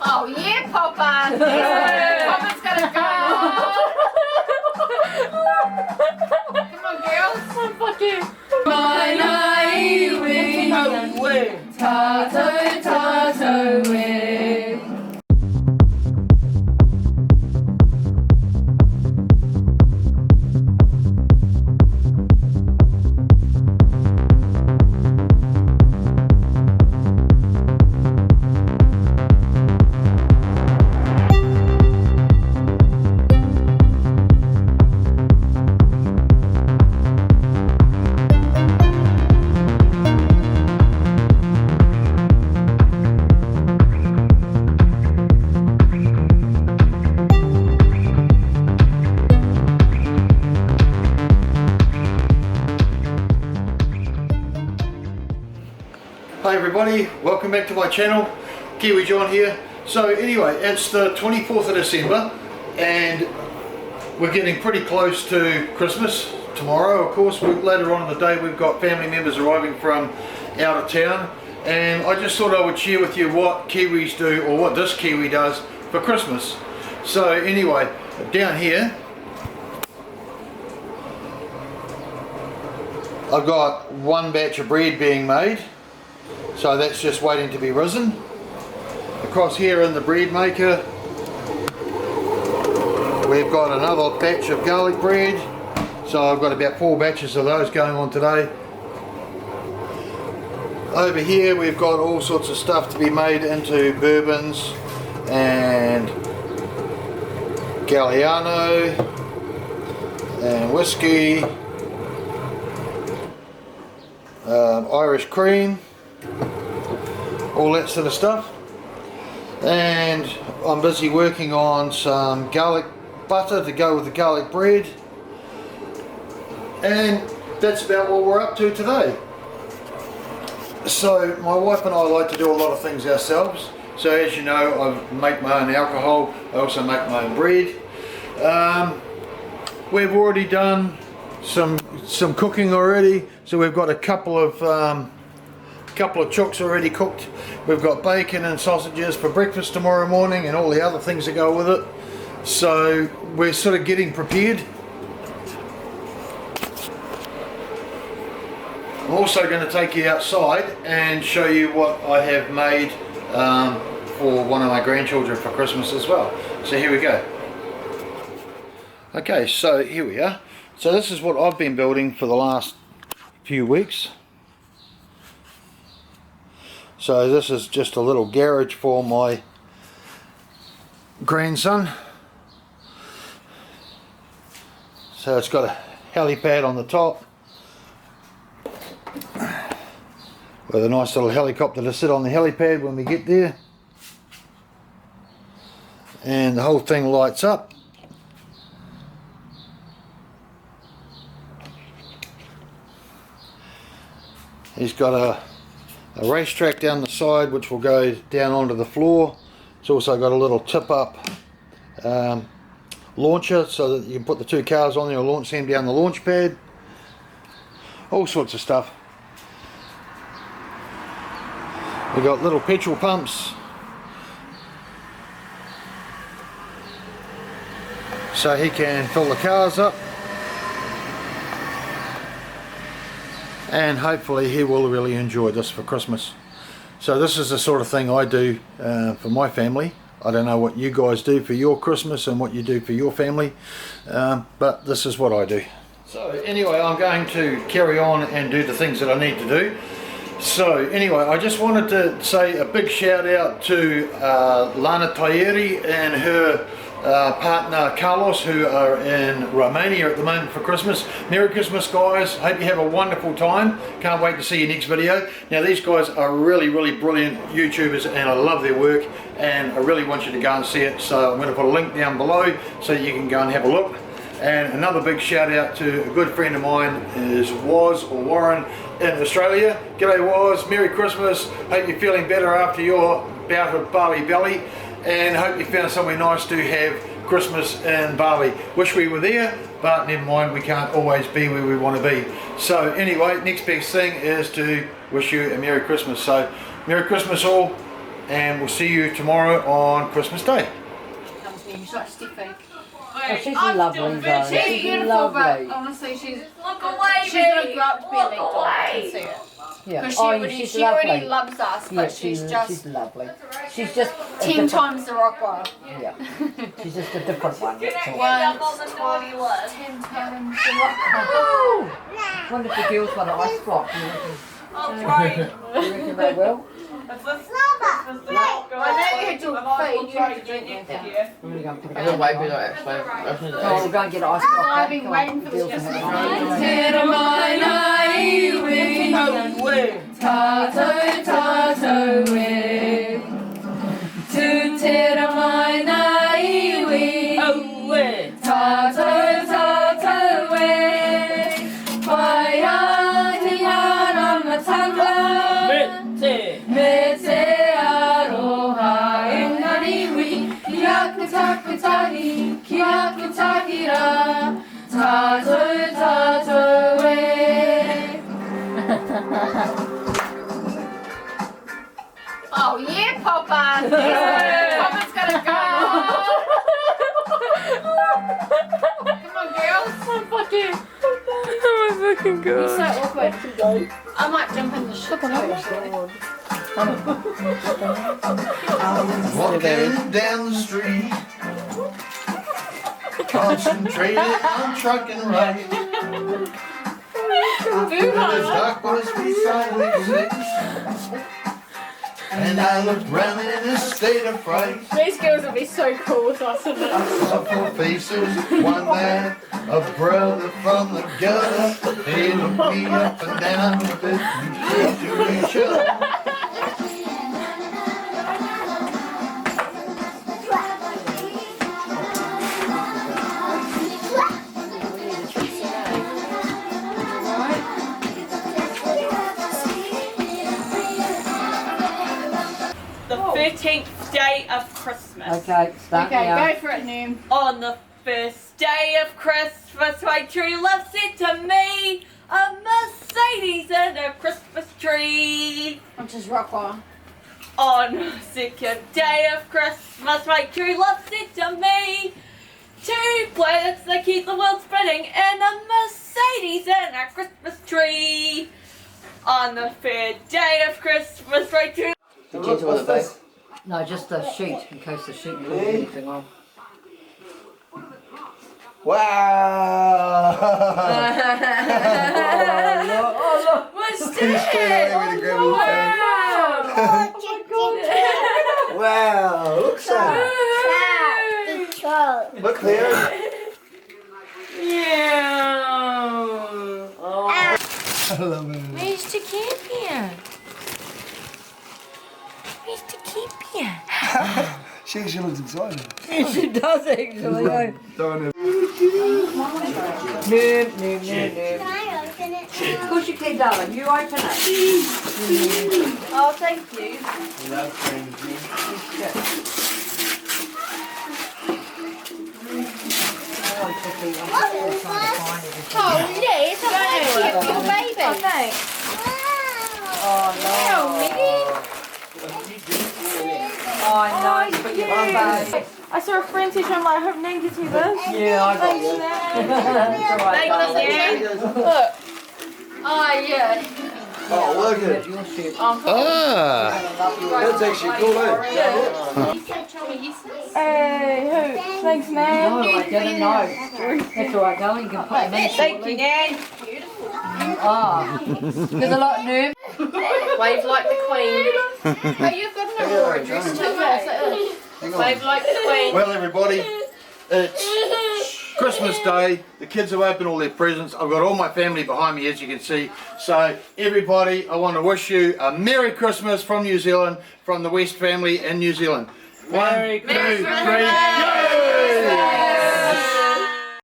Oh yeah, Papa. Papa's gonna go. Come on, girls. Oh, fuck you. Hi everybody, welcome back to my channel. Kiwi John here. So anyway, it's the 24th of December and we're getting pretty close to Christmas. Tomorrow, of course, later on in the day we've got family members arriving from out of town, and I just thought I would share with you what Kiwis do, or what this Kiwi does for Christmas. So anyway, down here I've got one batch of bread being made. So that's just waiting to be risen. Across here in the bread maker, we've got another batch of garlic bread. So I've got about 4 batches of those going on today. Over here we've got all sorts of stuff to be made into bourbons and Galliano and whiskey, Irish cream, all that sort of stuff. And I'm busy working on some garlic butter to go with the garlic bread, and that's about what we're up to today. So my wife and I like to do a lot of things ourselves. So as you know, I make my own alcohol, I also make my own bread. We've already done some cooking already, so we've got a couple of chooks already cooked. We've got bacon and sausages for breakfast tomorrow morning and all the other things that go with it. So we're sort of getting prepared. I'm also going to take you outside and show you what I have made for one of my grandchildren for Christmas as well. So here we go. Okay, so here we are. So this is what I've been building for the last few weeks. So this is just a little garage for my grandson. So it's got a helipad on the top with a nice little helicopter to sit on the helipad when we get there, and the whole thing lights up. He's got a racetrack down the side which will go down onto the floor. It's also got a little tip up launcher so that you can put the 2 cars on there and launch them down the launch pad. All sorts of stuff. We've got little petrol pumps so he can fill the cars up, and hopefully he will really enjoy this for Christmas. So this is the sort of thing I do for my family. I don't know what you guys do for your Christmas and what you do for your family, but this is what I do. So anyway, I'm going to carry on and do the things that I need to do. So anyway, I just wanted to say a big shout out to Lana and her partner Carlos, who are in Romania at the moment for Christmas. Merry Christmas, guys. Hope you have a wonderful time. Can't wait to see your next video. Now these guys are really brilliant YouTubers and I love their work, and I really want you to go and see it. So I'm going to put a link down below so you can go and have a look. And another big shout out to a good friend of mine is Waz, or Warren, in Australia. G'day Waz, Merry Christmas. Hope you're feeling better after your bout of Bali belly, and hope you found somewhere nice to have Christmas in Bali. Wish we were there, but never mind, we can't always be where we want to be. So anyway, next best thing is to wish you a Merry Christmas. So Merry Christmas all, and we'll see you tomorrow on Christmas Day. She's like Stiffy. Oh, she's lovely, though. She's beautiful, lovely. but honestly, she's Look away, she's gonna grow up to be a lead dog. I can see it. Yeah. Because Oh, she already loves us, but she's just she's lovely. She's just a 10 different- times the Rockwell. Yeah. She's just a different one. That's all. Once, naughty list. 10 times the Rockwell. Wonder if the girls want an ice block. I'll try. You reckon they will? I know you had your feet, you have to drink that. I'm going to go and pick it I don't up. wipe it out, actually. Oh, we'll go and get an ice block. I've been waiting for this. Oh yeah, Papa! Papa's gotta go! Come on, girls! Oh my fucking You're god. so awkward. I might jump in the ship too. Walking down the street, concentrated on trucking right. The dark was beside me six, and I looked round in a state of fright. These girls would be so cool with us, wouldn't I saw four faces, one man, a brother from the gutter. They looked me up and down a bit and to each other. The 13th day of Christmas. Okay, start now. go for it, Noom. On the first day of Christmas, my true love sent to me a Mercedes and a Christmas tree. Which is Rockwell. On the second day of Christmas, my true love sent to me 2 planets that keep the world spinning and a Mercedes and a Christmas tree. On the third day of Christmas, my true Be gentle with it, babe. No, just the sheet, in case the sheet moves anything on. Wow! What's He's straight over to grab his phone. Wow! Look, son. Look there. Yeah. I love it. Mr. Campion. Mr. Campion. She actually looks excited. She does actually. Don't Of course you can, darling. You open it. Oh, thank you. Oh, yeah, it's a blanket for your baby. Oh, thanks. Oh, nice. Put your bum. I saw a friend teacher, I'm like, I hope Nan gets me this. Yeah, I got Thanks, you. Nan. That's Thanks, alright. Nan. Look. Oh, yeah. Oh, look at it. Your shirt. Ah! That's actually cool, eh? You said tell me yes. Hey, who? Thanks, Nan. No, I didn't know. That's alright, darling. You can put them in. Thank you, Nan. Ah. There's a lot of nerve. Wave like the Queen. Oh, you've got an aurora dress too, eh? Wave like the Queen. Well, everybody, it's Christmas Day. The kids have opened all their presents. I've got all my family behind me, as you can see. So, everybody, I want to wish you a Merry Christmas from New Zealand, from the West family in New Zealand. Merry Christmas! 1, 2, 3, go!